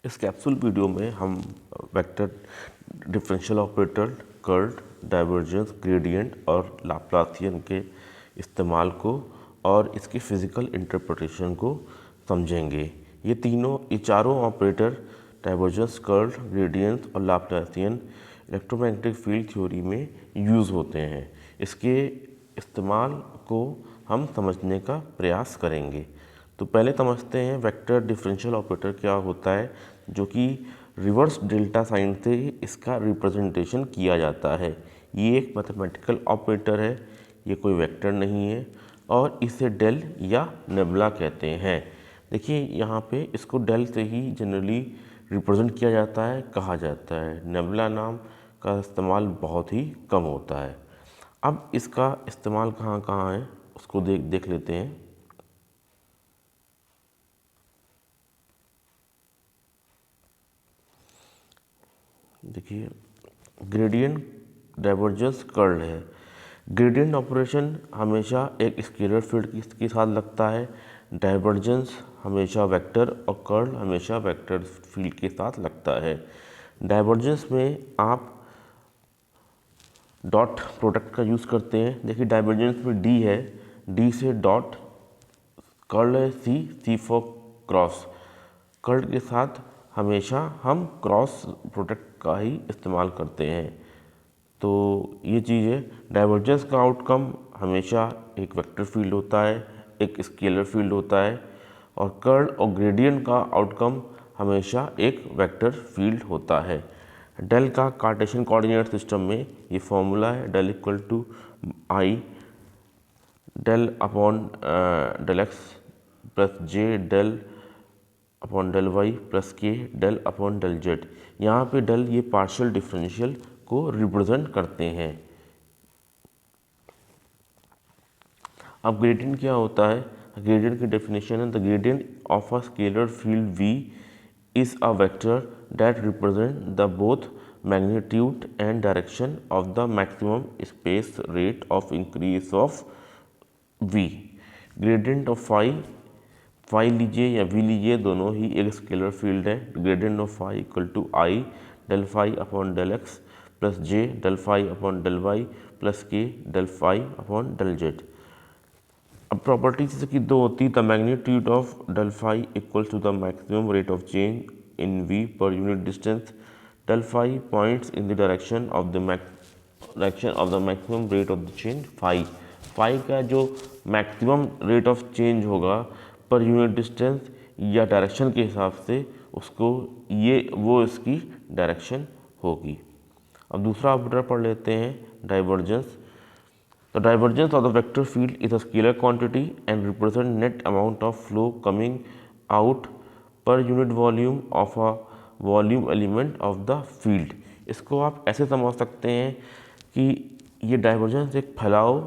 इस capsule video में हम vector differential operator, curl, divergence, gradient और लाप्लासियन के इस्तेमाल को और इसकी फ़िज़िकल इंटरप्रिटेशन को समझेंगे। ये चारों ऑपरेटर डाइवर्जेंस, कर्ल, ग्रेडियंट और लाप्लासियन इलेक्ट्रोमैग्नेटिक फील्ड थ्योरी में यूज़ होते हैं। इसके इस्तेमाल को हम समझने का प्रयास करेंगे। तो पहले समझते हैं वेक्टर डिफरेंशियल ऑपरेटर क्या होता है, जो कि रिवर्स डेल्टा साइन से इसका रिप्रेजेंटेशन किया जाता है। ये एक मैथमेटिकल ऑपरेटर है, ये कोई वेक्टर नहीं है और इसे डेल या नेबुला कहते हैं। देखिए यहाँ पे इसको डेल से ही जनरली रिप्रेजेंट किया जाता है, कहा जाता है। नेबुला नाम का इस्तेमाल बहुत ही कम होता है। अब इसका इस्तेमाल कहाँ कहाँ है उसको देख लेते हैं। देखिए ग्रेडियंट, डाइवर्जेंस, कर्ल है। ग्रेडियंट ऑपरेशन हमेशा एक स्केलर फील्ड के साथ लगता है, डाइवर्जेंस हमेशा वेक्टर और कर्ल हमेशा वेक्टर फील्ड के साथ लगता है। डाइवर्जेंस में आप डॉट प्रोडक्ट का यूज़ करते हैं। देखिए डाइवर्जेंस में डी है, डी से डॉट, कर्ल है सी, सी फॉर क्रॉस। कर्ल के साथ हमेशा हम क्रॉस प्रोडक्ट का ही इस्तेमाल करते हैं। तो ये चीज़ है। डाइवर्जेंस का आउटकम हमेशा एक वेक्टर फील्ड होता है, एक स्केलर फील्ड होता है, और कर्ल और ग्रेडियंट का आउटकम हमेशा एक वेक्टर फील्ड होता है। डेल का कार्टेशियन कोऑर्डिनेट सिस्टम में ये फॉर्मूला है, del equal to I del upon del X plus J del upon del Y plus K del upon del Z. यहाँ पे डेल ये पार्शियल डिफरेंशियल को रिप्रेजेंट करते हैं। अब ग्रेडियंट क्या होता है? ग्रेडियंट की डेफिनेशन है, the gradient of a scalar field v is a vector that represent the both magnitude and direction of the maximum space rate of increase of v। Gradient of phi लीजिए या V लीजिए, दोनों ही एक scalar field है। Gradient of phi equal to I del phi upon del X plus J del phi upon del Y plus K del phi upon del Z. अब properties इसकी दो होती, the magnitude of del phi equals to the maximum rate of change in V per unit distance. Del phi points in the direction of the maximum rate of the change phi. Phi का जो maximum rate of change होगा पर unit distance या direction के हिसाब से, उसको वो इसकी डायरेक्शन होगी। अब दूसरा ऑपरेटर पढ़ लेते हैं, divergence. The divergence of the vector field is a scalar quantity and represents net amount of flow coming out per unit volume of a volume element of the field। इसको आप ऐसे समझ सकते हैं कि ये डाइवर्जेंस एक फैलाव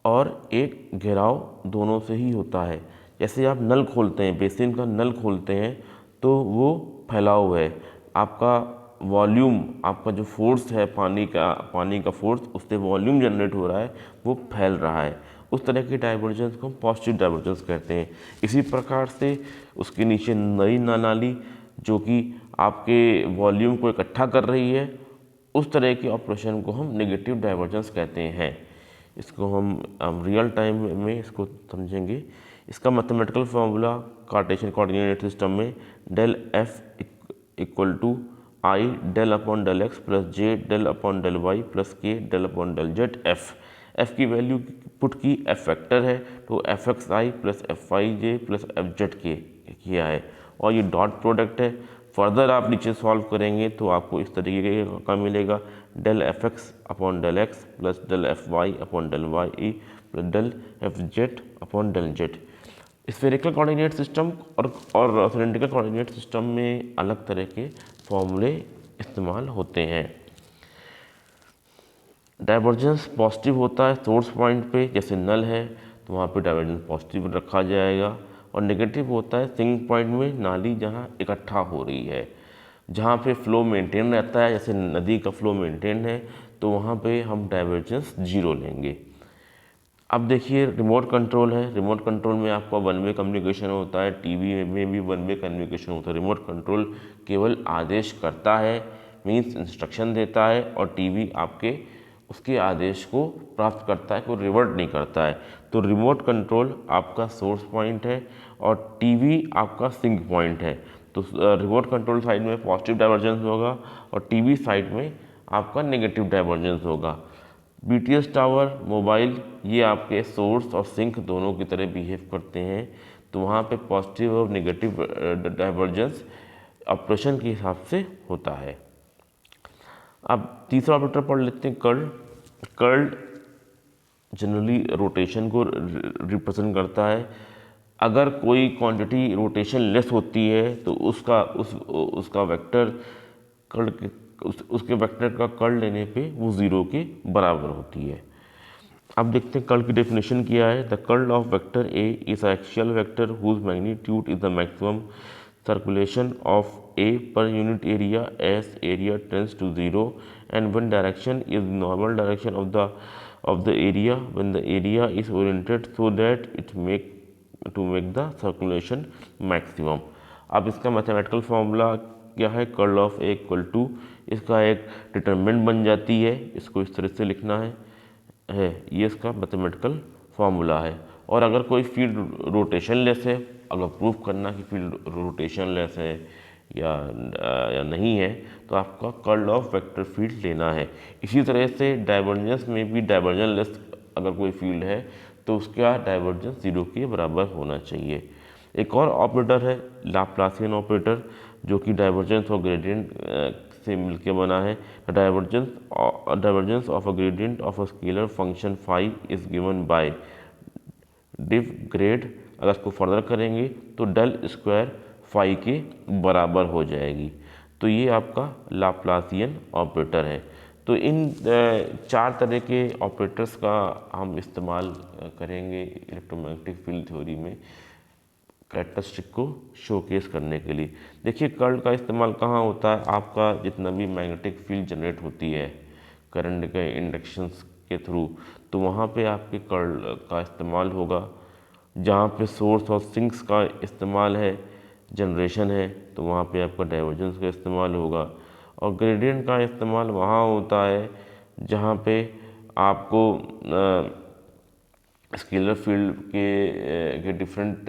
और एक घेराव दोनों से ही होता है। जैसे आप नल खोलते हैं, बेसिन का नल खोलते हैं तो वो फैलाव है। आपका वॉल्यूम, आपका जो फोर्स है पानी का फोर्स, उससे वॉल्यूम जनरेट हो रहा है, वो फैल रहा है। उस तरह की डाइवर्जेंस को हम पॉजिटिव डाइवर्जेंस कहते हैं। इसी प्रकार से उसके नीचे नई नाली जो कि आपके वॉल्यूम को इकट्ठा कर रही है, उस तरह के ऑपरेशन को हम नेगेटिव डाइवर्जेंस कहते हैं। इसको हम रियल टाइम में इसको समझेंगे। इसका mathematical formula Cartesian coordinate system में del F equal to I del upon del X plus J del upon del Y plus K del upon del Z. F की वैल्यू पुट की, F vector है तो F X I plus F Y J plus F Z K किया है, और ये dot product है। Further आप नीचे सॉल्व करेंगे तो आपको इस तरीके का मिलेगा, del F X upon del X plus del F Y upon del Y plus del F Z upon del Z. Spherical coordinate system और सिलेंड्रिकल कोऑर्डिनेट सिस्टम में अलग तरह के फॉर्मूले इस्तेमाल होते हैं। डाइवर्जेंस पॉजिटिव होता है सोर्स पॉइंट पे, जैसे नल है तो वहाँ पे डाइवर्जेंस पॉजिटिव रखा जाएगा, और नेगेटिव होता है सिंक पॉइंट में, नाली जहाँ इकट्ठा हो रही है, जहाँ पे फ्लो मेंटेन रहता है, जैसे नदी का फ्लो मेंटेन है तो वहाँ पे हम डाइवर्जेंस 0 लेंगे। अब देखिए रिमोट कंट्रोल है। रिमोट कंट्रोल में आपका वन वे कम्युनिकेशन होता है, टीवी में भी वन वे कम्युनिकेशन होता है। रिमोट कंट्रोल केवल आदेश करता है, मीन्स इंस्ट्रक्शन देता है, और टीवी आपके उसके आदेश को प्राप्त करता है, कोई रिवर्ट नहीं करता है। तो रिमोट कंट्रोल आपका सोर्स पॉइंट है और टीवी आपका सिंक पॉइंट है। तो रिमोट कंट्रोल साइड में पॉजिटिव डाइवर्जेंस होगा और टीवी साइड में आपका नेगेटिव डाइवर्जेंस होगा। बीटीएस टावर, मोबाइल, ये आपके सोर्स और सिंक दोनों की तरह बिहेव करते हैं। तो वहाँ पे पॉजिटिव और नेगेटिव डाइवर्जेंस ऑपरेशन के हिसाब से होता है। अब तीसरा ऑपरेटर पढ़ लेते हैं, कर्ल। कर्ल जनरली रोटेशन को रिप्रेजेंट करता है। अगर कोई क्वांटिटी रोटेशन लेस होती है तो उसका वेक्टर कर्ल के उसके वेक्टर का कर्ल लेने पे वो ज़ीरो के बराबर होती है। अब देखते हैं कर्ल की डेफिनेशन क्या है। The curl of vector A is axial vector whose magnitude is the maximum circulation of A per unit area as area tends to zero and one direction is normal direction of the area when the area is oriented so that it make the circulation maximum। अब इसका mathematical formula क्या है, curl of A equal to, इसका एक determinant बन जाती है, इसको इस तरह से लिखना है ये इसका मैथमेटिकल फॉर्मूला है। और अगर कोई फील्ड रोटेशन लेस है, अगर प्रूफ करना कि फील्ड रोटेशन लेस है या नहीं है, तो आपका कर्ल ऑफ वेक्टर फील्ड लेना है। इसी तरह से डाइवर्जेंस में भी डाइवर्जन लेस अगर कोई फील्ड है तो उसका डाइवर्जेंस ज़ीरो के बराबर होना चाहिए। एक और ऑपरेटर है लाप्लासियन ऑपरेटर, जो कि डाइवर्जेंस और ग्रेडियंट से मिलकर बना है। Divergence of a gradient of a scalar function phi is given by div grad. अगर इसको फर्दर करेंगे तो डेल स्क्वायर फाई के बराबर हो जाएगी। तो ये आपका लाप्लासियन ऑपरेटर है। तो इन चार तरह के ऑपरेटर्स का हम इस्तेमाल करेंगे इलेक्ट्रोमैग्नेटिक फील्ड थ्योरी में कैरेक्टरिस्टिक को शोकेस करने के लिए। देखिए कर्ल का इस्तेमाल कहाँ होता है, आपका जितना भी मैग्नेटिक फील्ड जनरेट होती है करंट के इंडक्शंस के थ्रू, तो वहाँ पे आपके कर्ल का इस्तेमाल होगा। जहाँ पे सोर्स और सिंक्स का इस्तेमाल है, जनरेशन है, तो वहाँ पे आपका डाइवर्जेंस का इस्तेमाल होगा। और ग्रेडियंट का इस्तेमाल वहाँ होता है जहाँ पे आपको स्केलर फील्ड के डिफरेंट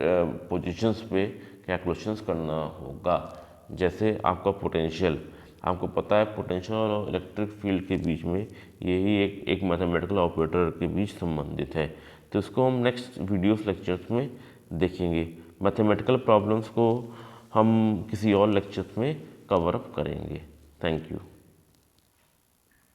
पोजीशंस पे कैलकुलेशंस करना होगा। जैसे आपका पोटेंशियल, आपको पता है पोटेंशियल और इलेक्ट्रिक फील्ड के बीच में यही एक मैथमेटिकल ऑपरेटर के बीच संबंधित है। तो इसको हम नेक्स्ट वीडियोस लेक्चर्स में देखेंगे। मैथमेटिकल प्रॉब्लम्स को हम किसी और लेक्चर्स में कवर अप करेंगे। Thank you.